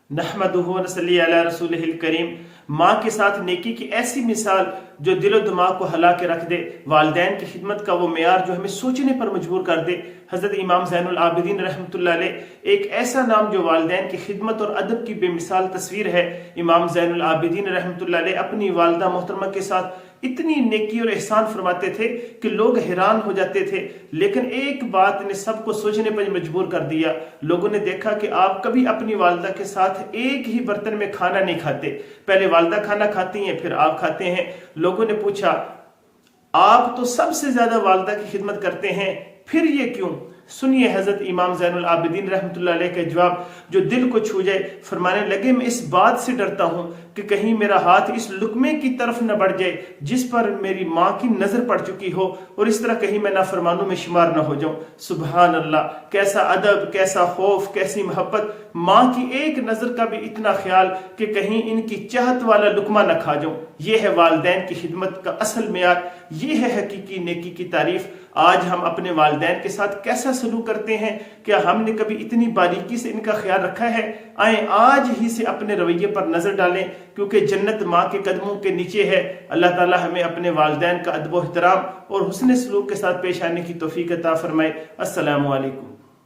नहमदुहु व नसल्ली अला रसूलिहिल करीम। माँ के साथ नेकी की ऐसी मिसाल जो दिलो दिमाग को हिला के रख दे, वालिदैन की खिदमत का वो मेयार जो हमें सोचने पर मजबूर कर दे। हज़रत इमाम ज़ैनुल आबिदीन रहमतुल्लाह अलैह एक ऐसा नाम जो वालिदैन की खिदमत और अदब की बेमिसाल तस्वीर है। इमाम ज़ैनुल आबिदीन रहमतुल्लाह अलैह अपनी वालिदा मोहतरमा के साथ इतनी नेकी और एहसान फरमाते थे कि लोग हैरान हो जाते थे, लेकिन एक बात ने सबको सोचने पर मजबूर कर दिया। लोगों ने देखा कि आप कभी अपनी वालिदा के साथ एक ही बर्तन में खाना नहीं खाते, पहले वालिदा खाना खाती हैं फिर आप खाते हैं। लोगों ने पूछा, आप तो सबसे ज्यादा वालिदा की खिदमत करते हैं, फिर ये क्यों? सुनिए हजरत इमाम ज़ैनुल आबिदीन रहमतुल्लाह अलैह का जवाब जो दिल को छू जाए। फरमाने लगे, मैं इस बात से डरता हूं कि कहीं मेरा हाथ इस लुकमे की तरफ न बढ़ जाए जिस पर मेरी माँ की नजर पड़ चुकी हो, और इस तरह कहीं मैं नाफरमानों में शुमार न हो जाऊं। सुभान अल्लाह, कैसा अदब, कैसा खौफ, कैसी मोहब्बत। माँ की एक नजर का भी इतना ख्याल कि कहीं इनकी चाहत वाला लुकमा न खा जाऊं। यह है वालिदैन की खिदमत का असल मेयार, ये है हकीकी नेकी की तारीफ। आज हम अपने वालिदैन के साथ कैसा सलूक करते हैं? क्या हमने कभी इतनी बारीकी से इनका ख्याल रखा है? आए आज ही से अपने रवैये पर नजर डालें, क्योंकि जन्नत माँ के कदमों के नीचे है। अल्लाह ताला हमें अपने वालिदैन का अदब व एहतराम और हुस्न सलूक के साथ पेश आने की तौफीक अता फरमाए। अस्सलामु अलैकुम।